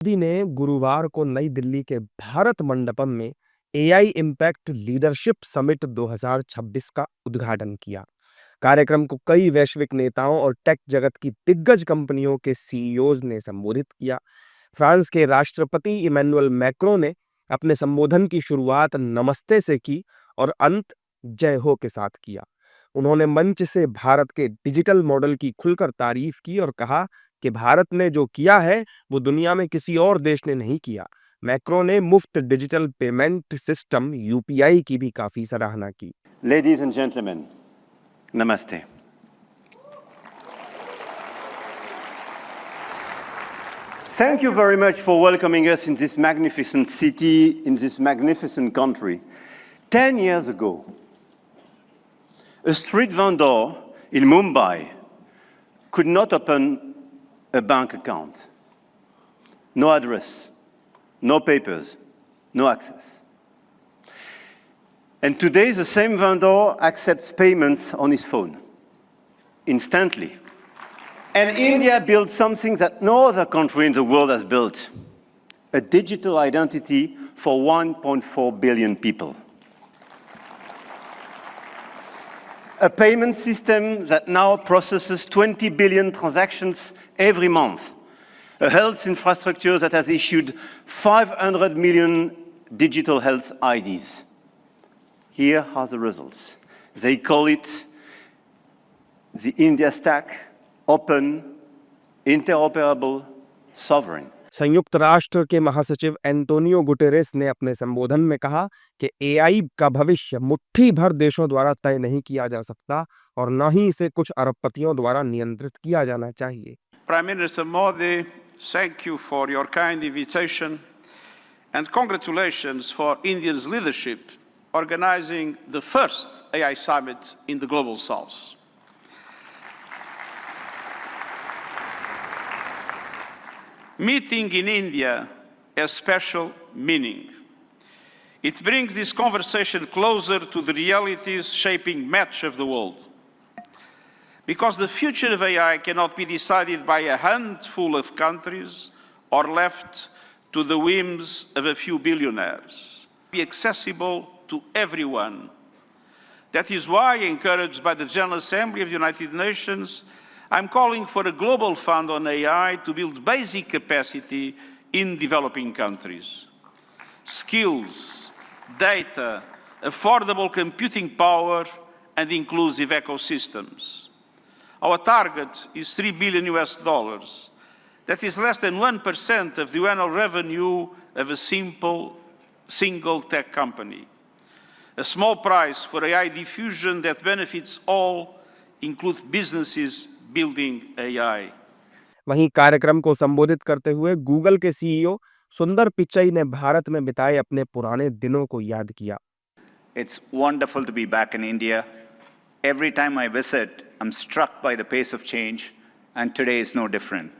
मोदी ने गुरुवार को नई दिल्ली के भारत मंडपम में एआई इम्पैक्ट लीडरशिप समिट 2026 का उद्घाटन किया। कार्यक्रम को कई वैश्विक नेताओं और टेक जगत की दिग्गज कंपनियों के सीईओज ने संबोधित किया। फ्रांस के राष्ट्रपति इमैनुअल मैक्रों ने अपने संबोधन की शुरुआत नमस्ते से की और अंत जय हो के साथ किया। उन्होंने मंच से भारत के डिजिटल मॉडल की खुलकर तारीफ की और कहा कि भारत ने जो किया है वो दुनिया में किसी और देश ने नहीं किया। मैक्रो ने मुफ्त डिजिटल पेमेंट सिस्टम यूपीआई की भी काफी सराहना की। Ladies and gentlemen, namaste. Thank you very much for welcoming us in this magnificent city, in this magnificent country. 10 years ago, a street vendor in Mumbai could not open a bank account. No address, no papers, no access. And today, the same vendor accepts payments on his phone, instantly. And India built something that no other country in the world has built, a digital identity for 1.4 billion people. A payment system that now processes 20 billion transactions every month. A health infrastructure that has issued 500 million digital health IDs. Here are the results. They call it the India Stack, open, interoperable, sovereign. संयुक्त राष्ट्र के महासचिव Antonio Guterres ने अपने संबोधन में कहा कि एआई का भविष्य मुट्ठी भर देशों द्वारा तय नहीं किया जा सकता और न ही इसे कुछ अरबपतियों द्वारा नियंत्रित किया जाना चाहिए। Prime Minister Modi, thank you for your kind invitation and congratulations for India's leadership organizing the first AI summit in the Global South. Meeting in India has special meaning. It brings this conversation closer to the realities shaping much of the world. Because the future of AI cannot be decided by a handful of countries or left to the whims of a few billionaires. Be accessible to everyone. That is why, encouraged by the General Assembly of the United Nations, I'm calling for a global fund on AI to build basic capacity in developing countries. Skills, data, affordable computing power, and inclusive ecosystems. Our target is $3 billion US. That is less than 1% of the annual revenue of a single tech company. A small price for AI diffusion that benefits all, include businesses building AI. वहीं कार्यक्रम को संबोधित करते हुए Google के CEO सुंदर पिचाई ने भारत में बिताए अपने पुराने दिनों को याद किया। It's wonderful to be back in India. Every time I visit, I'm struck by the pace of change, and today is no different.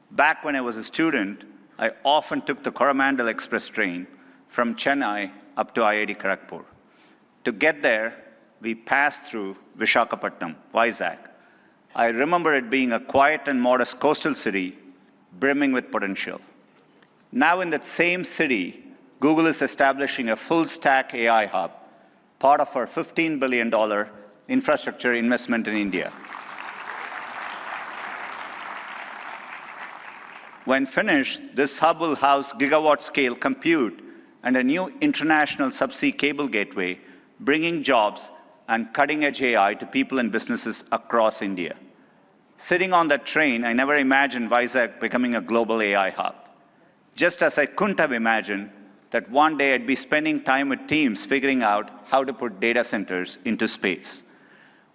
Back when I was a student, I often took the Coromandel Express train from Chennai up to IIT Kharagpur. To get there, we passed through Visakhapatnam, Vizag. I remember it being a quiet and modest coastal city brimming with potential. Now in that same city, Google is establishing a full-stack AI hub, part of our $15 billion infrastructure investment in India. When finished, this hub will house gigawatt-scale compute and a new international subsea cable gateway, bringing jobs and cutting-edge AI to people and businesses across India. Sitting on that train, I never imagined Vizag becoming a global AI hub. Just as I couldn't have imagined that one day I'd be spending time with teams figuring out how to put data centers into space.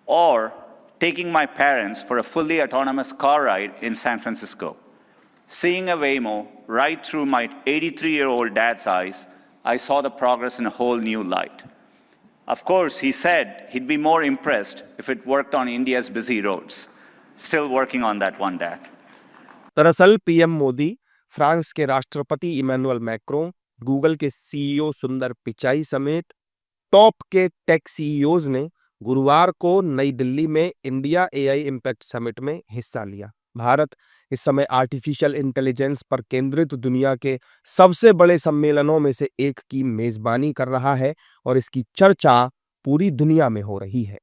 Or taking my parents for a fully autonomous car ride in San Francisco. Seeing a Waymo right through my 83-year-old dad's eyes, I saw the progress in a whole new light. Of course, he said he'd be more impressed if it worked on India's busy roads. Still working on that one, Dad. दरअसल PM Modi, France के राष्ट्रपति Emmanuel Macron, Google के CEO सुंदर पिचाई समेत top के take CEOs ने गुरुवार को नई दिल्ली में इंडिया एआई इम्पैक्ट समिट में हिस्सा लिया। भारत इस समय आर्टिफिशियल इंटेलिजेंस पर केंद्रित दुनिया के सबसे बड़े सम्मेलनों में से एक की मेजबानी कर रहा है और इसकी चर्चा पूरी दुनिया में हो रही है।